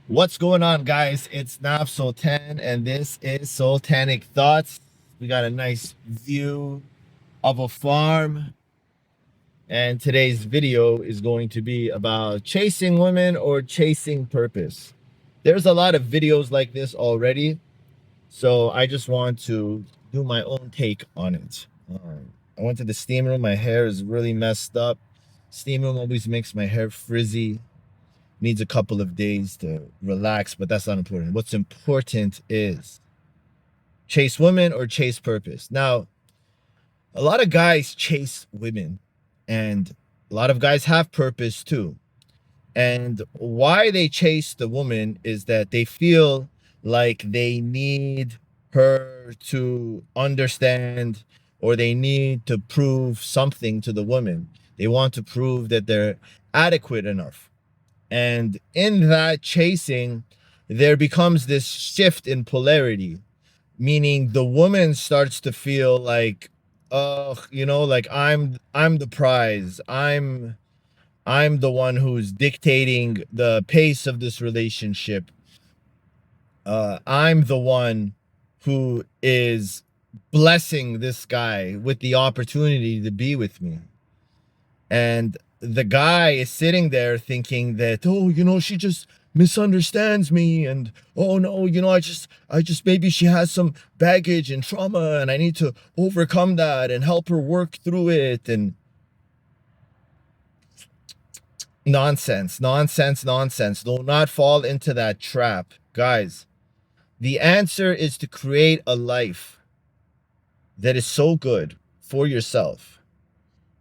What's going on, guys? It's Nav Sultan, and this is Sultanic Thoughts. We got a nice view of a farm, and today's video is going to be about chasing women or chasing purpose. There's a lot of videos like this already, so I just want to do my own take on it. I went to the steam room. My hair is really messed up. Steam room always makes my hair frizzy. Needs a couple of days to relax, but that's not important. What's important is chase women or chase purpose. Now, a lot of guys chase women, and a lot of guys have purpose too. And why they chase the woman is that they feel like they need her to understand, or they need to prove something to the woman. They want to prove that they're adequate enough. And in that chasing, there becomes this shift in polarity, meaning the woman starts to feel like, oh, like I'm the prize. I'm the one who's dictating the pace of this relationship. I'm the one who is blessing this guy with the opportunity to be with me. And the guy is sitting there thinking that, oh, she just misunderstands me, and oh no, I just maybe she has some baggage and trauma, and I need to overcome that and help her work through it. And nonsense, nonsense, nonsense. Do not fall into that trap, guys. The answer is to create a life that is so good for yourself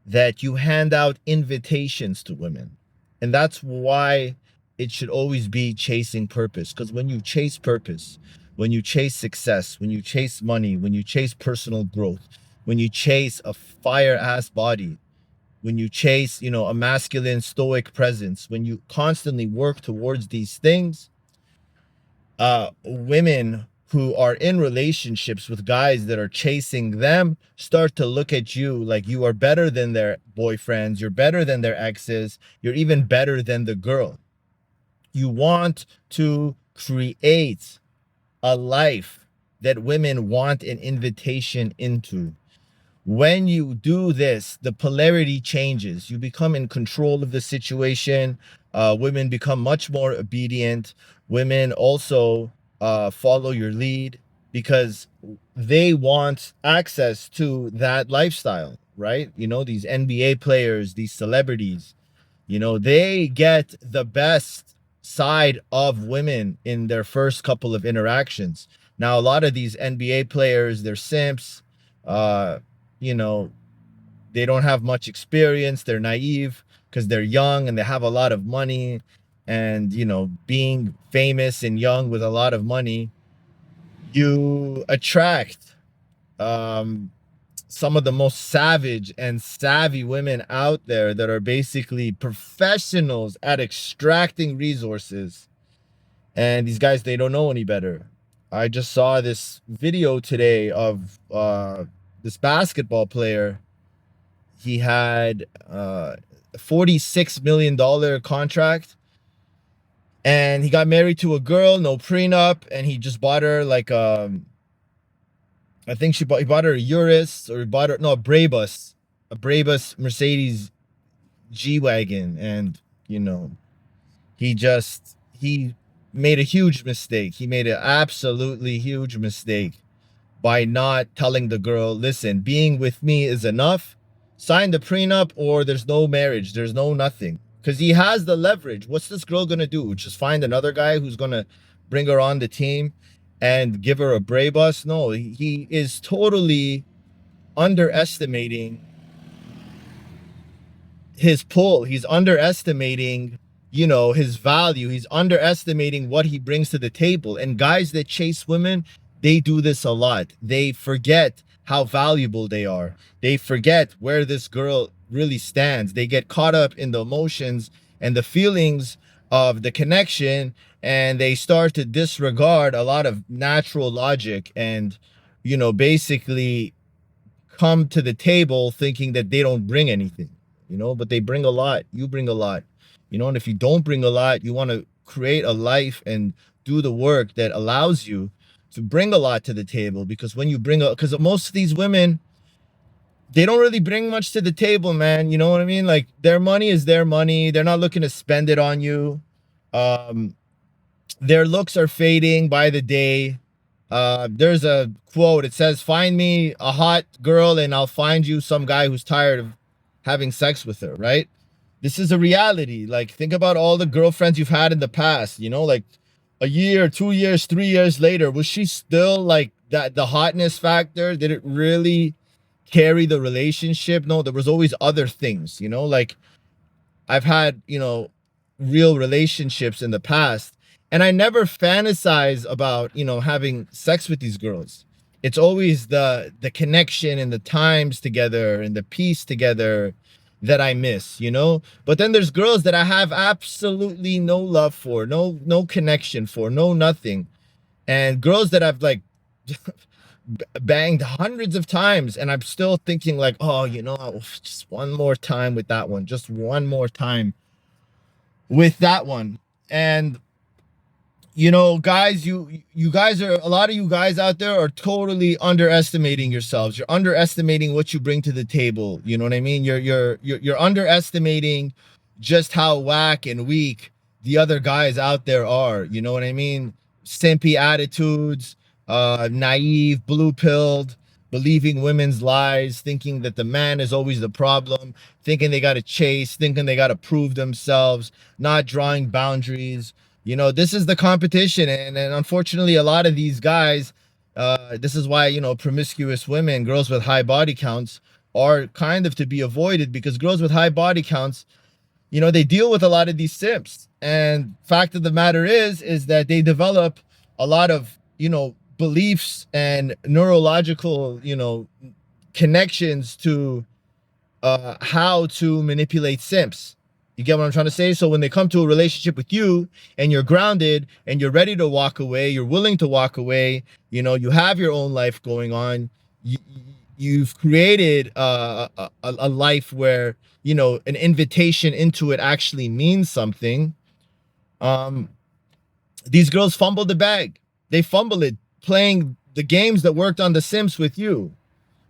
that you hand out invitations to women. And that's why it should always be chasing purpose. Because when you chase purpose, when you chase success, when you chase money, when you chase personal growth, when you chase a fire ass body, when you chase, a masculine stoic presence, when you constantly work towards these things, women who are in relationships with guys that are chasing them start to look at you like you are better than their boyfriends, you're better than their exes, you're even better than the girl. You want to create a life that women want an invitation into. When you do this, the polarity changes. You become in control of the situation. Women become much more obedient. Women also follow your lead because they want access to that lifestyle, right? These NBA players, these celebrities, they get the best side of women in their first couple of interactions. Now, a lot of these NBA players, they're simps. Uh, you know, they don't have much experience. They're naive because they're young and they have a lot of money. And, being famous and young with a lot of money, you attract um, some of the most savage and savvy women out there that are basically professionals at extracting resources. And these guys, they don't know any better. I just saw this video today of this basketball player. He had a $46 million contract, and he got married to a girl, no prenup, and he just bought her like I think he bought her a Urus, or he bought her, no, a Brabus Mercedes G-Wagon. And he made a huge mistake. He made an absolutely huge mistake by not telling the girl, listen, being with me is enough. Sign the prenup or there's no marriage. There's no nothing. Because he has the leverage. What's this girl going to do? Just find another guy who's going to bring her on the team and give her a Brabus? No, he is totally underestimating his pull. He's underestimating, his value. He's underestimating what he brings to the table. And guys that chase women, they do this a lot. They forget how valuable they are. They forget where this girl really stands. They get caught up in the emotions and the feelings of the connection, and they start to disregard a lot of natural logic and, basically come to the table thinking that they don't bring anything, but they bring a lot. You bring a lot, and if you don't bring a lot, you want to create a life and do the work that allows you to bring a lot to the table. Because when you bring because most of these women, they don't really bring much to the table, man. You know what I mean? Like, their money is their money. They're not looking to spend it on you. Um, their looks are fading by the day. There's a quote. It says, "Find me a hot girl and I'll find you some guy who's tired of having sex with her," right? This is a reality. Like, think about all the girlfriends you've had in the past, you know, like a year, 2 years, 3 years later, was she still like that? The hotness factor, did it really carry the relationship? No, there was always other things, you know, like I've had, you know, real relationships in the past, and I never fantasize about, you know, having sex with these girls. It's always the connection and the times together and the peace together that I miss, you know? But then there's girls that I have absolutely no love for, no connection for, no nothing. And girls that I've like banged hundreds of times, and I'm still thinking like, oh, you know, just one more time with that one, just one more time with that one. And you know, guys, you guys are, a lot of you guys out there are totally underestimating yourselves. You're underestimating what you bring to the table. You know what I mean? You're underestimating just how whack and weak the other guys out there are. You know what I mean? Simpy attitudes, naive, blue-pilled, believing women's lies, thinking that the man is always the problem, thinking they got to chase, thinking they got to prove themselves, not drawing boundaries. You know, this is the competition. And unfortunately, a lot of these guys, this is why, you know, promiscuous women, girls with high body counts, are kind of to be avoided, because girls with high body counts, you know, they deal with a lot of these simps. And fact of the matter is that they develop a lot of, you know, beliefs and neurological, you know, connections to how to manipulate simps. You get what I'm trying to say? So when they come to a relationship with you and you're grounded and you're ready to walk away, you're willing to walk away, you know, you have your own life going on, you've created a life where, you know, an invitation into it actually means something. These girls fumble the bag. They fumble it playing the games that worked on The Sims with you.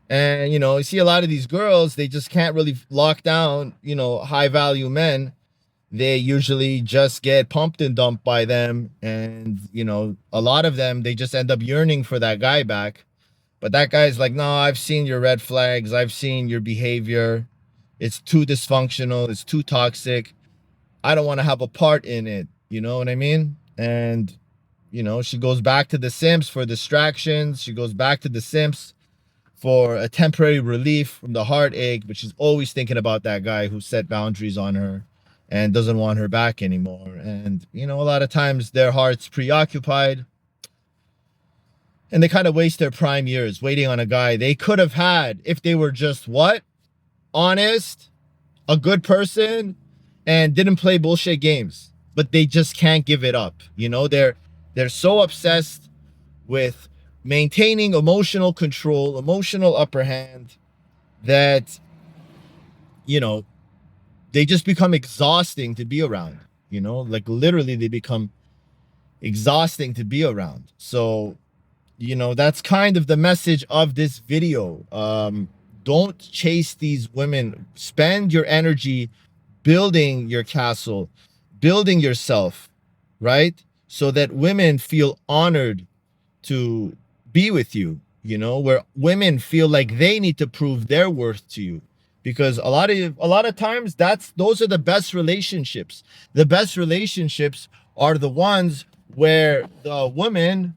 And, you know, you see a lot of these girls, they just can't really lock down, you know, high value men. They usually just get pumped and dumped by them. And, you know, a lot of them, they just end up yearning for that guy back. But that guy's like, no, I've seen your red flags. I've seen your behavior. It's too dysfunctional. It's too toxic. I don't want to have a part in it. You know what I mean? And, you know, she goes back to The Sims for distractions. She goes back to The Sims for a temporary relief from the heartache, but she's always thinking about that guy who set boundaries on her and doesn't want her back anymore. And, you know, a lot of times their heart's preoccupied and they kind of waste their prime years waiting on a guy they could have had if they were just what? Honest, a good person, and didn't play bullshit games. But they just can't give it up. You know, they're so obsessed with maintaining emotional control, emotional upper hand, that, you know, they just become exhausting to be around. You know, like literally they become exhausting to be around. So, you know, that's kind of the message of this video. Don't chase these women. Spend your energy building your castle, building yourself, right? So that women feel honored to be with you, you know, where women feel like they need to prove their worth to you. Because a lot of times those are the best relationships. The best relationships are the ones where the woman,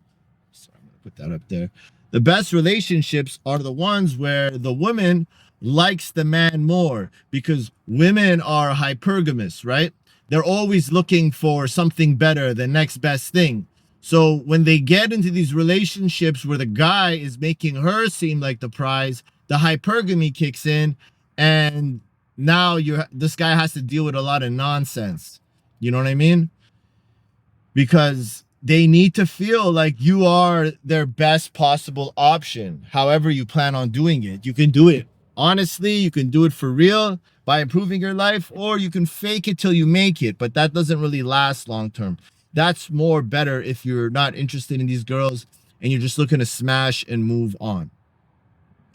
sorry, I'm gonna put that up there. The best relationships are the ones where the woman likes the man more, because women are hypergamous, right? They're always looking for something better, the next best thing. So when they get into these relationships where the guy is making her seem like the prize, the hypergamy kicks in, and now this guy has to deal with a lot of nonsense. You know what I mean? Because they need to feel like you are their best possible option. However you plan on doing it, you can do it honestly, you can do it for real by improving your life, or you can fake it till you make it, but that doesn't really last long term. That's more better if you're not interested in these girls and you're just looking to smash and move on.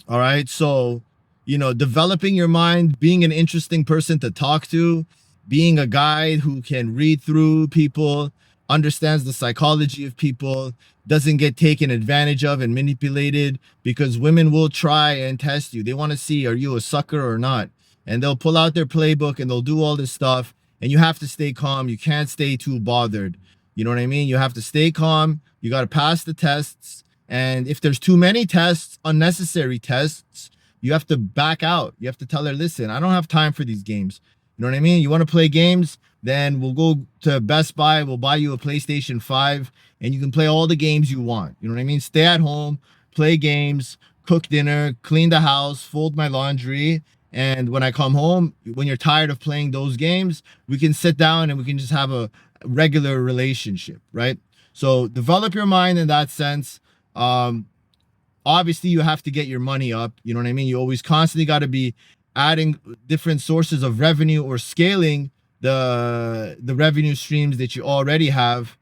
All right. So, developing your mind, being an interesting person to talk to, being a guy who can read through people, understands the psychology of people, doesn't get taken advantage of and manipulated, because women will try and test you. They want to see, are you a sucker or not? And they'll pull out their playbook and they'll do all this stuff. And you have to stay calm. You can't stay too bothered. You know what I mean? You have to stay calm. You got to pass the tests. And if there's too many tests, unnecessary tests, you have to back out. You have to tell her, listen, I don't have time for these games. You know what I mean? You want to play games? Then we'll go to Best Buy. We'll buy you a PlayStation 5 and you can play all the games you want. You know what I mean? Stay at home, play games, cook dinner, clean the house, fold my laundry. And when I come home, when you're tired of playing those games, we can sit down and we can just have a regular relationship, right? So develop your mind in that sense. Obviously you have to get your money up. You know what I mean? You always constantly got to be adding different sources of revenue or scaling the revenue streams that you already have.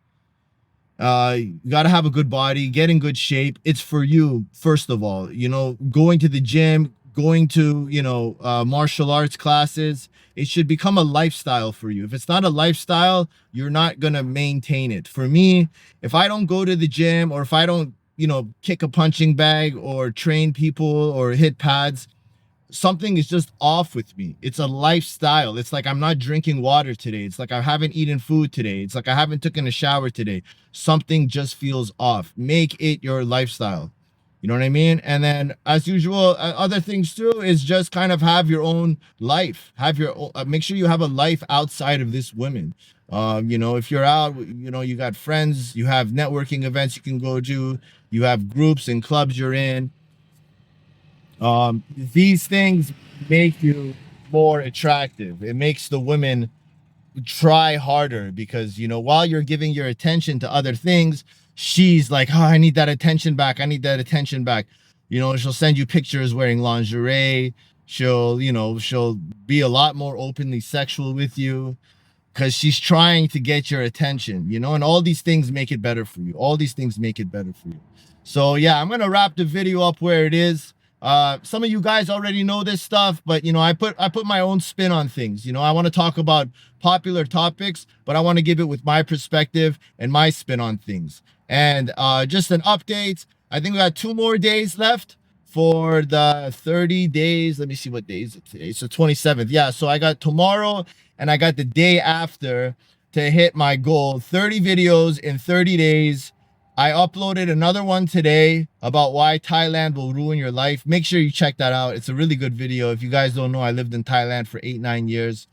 You got to have a good body, get in good shape. It's for you, first of all, going to the gym, going to, martial arts classes. It should become a lifestyle for you. If it's not a lifestyle, you're not going to maintain it. For me, if I don't go to the gym, or if I don't, kick a punching bag or train people or hit pads, something is just off with me. It's a lifestyle. It's like I'm not drinking water today. It's like I haven't eaten food today. It's like I haven't taken a shower today. Something just feels off. Make it your lifestyle. You know what I mean? And then, as usual, other things too is just kind of have your own life. Have your own, make sure you have a life outside of this women. If you're out, you got friends, you have networking events you can go to, you have groups and clubs you're in. These things make you more attractive. It makes the women try harder, because while you're giving your attention to other things, she's like, oh, I need that attention back. I need that attention back. She'll send you pictures wearing lingerie. She'll be a lot more openly sexual with you, because she's trying to get your attention, and all these things make it better for you. All these things make it better for you. So yeah, I'm gonna wrap the video up where it is. Some of you guys already know this stuff, but I put my own spin on things. I want to talk about popular topics, but I want to give it with my perspective and my spin on things. And just an update, I think we got 2 more days left for the 30 days. Let me see what day is it today. It's the 27th. Yeah, so I got tomorrow and I got the day after to hit my goal. 30 videos in 30 days. I uploaded another one today about why Thailand will ruin your life. Make sure you check that out. It's a really good video. If you guys don't know, I lived in Thailand for 8-9 years.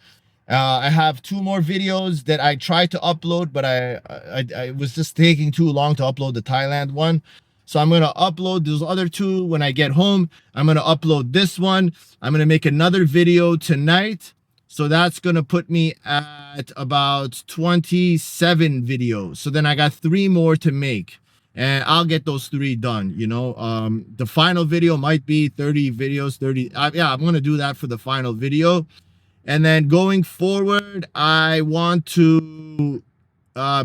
I have 2 more videos that I tried to upload, but I was just taking too long to upload the Thailand one. So I'm going to upload those other 2 when I get home. I'm going to upload this one. I'm going to make another video tonight. So that's going to put me at about 27 videos. So then I got 3 more to make, and I'll get those 3 done. The final video might be 30 videos, 30. Yeah, I'm going to do that for the final video. And then going forward, I want to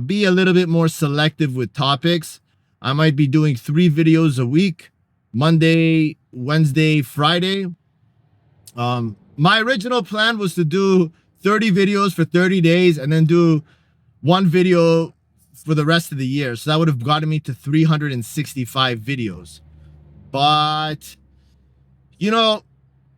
be a little bit more selective with topics. I might be doing 3 videos a week, Monday, Wednesday, Friday. My original plan was to do 30 videos for 30 days and then do 1 video for the rest of the year. So that would have gotten me to 365 videos. But,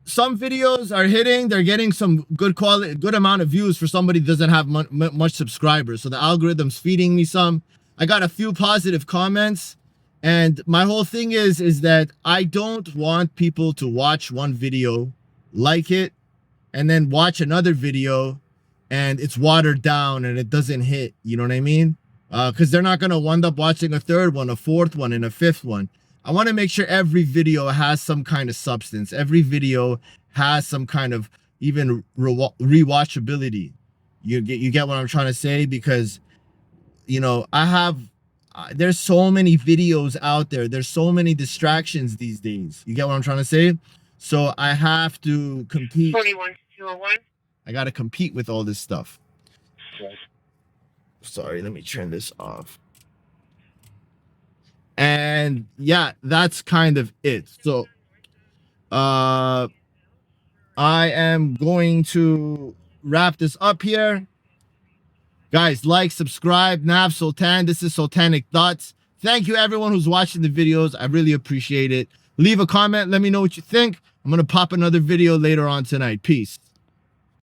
some videos are hitting, they're getting some good quality, good amount of views for somebody who doesn't have much subscribers. So the algorithm's feeding me some. I got a few positive comments. And my whole thing is that I don't want people to watch one video, like it, and then watch another video and it's watered down and it doesn't hit. You know what I mean? Because they're not going to wind up watching a 3rd one, a 4th one, and a 5th one. I want to make sure every video has some kind of substance. Every video has some kind of even rewatchability. You get what I'm trying to say? Because, there's so many videos out there. There's so many distractions these days. You get what I'm trying to say? So I have to compete. 41. I gotta compete with all this stuff. Sorry, let me turn this off. And yeah, that's kind of it. So I am going to wrap this up here. Guys, like, subscribe. Nav Sultan. This is Sultanic Thoughts. Thank you everyone who's watching the videos. I really appreciate it. Leave a comment. Let me know what you think. I'm going to pop another video later on tonight. Peace.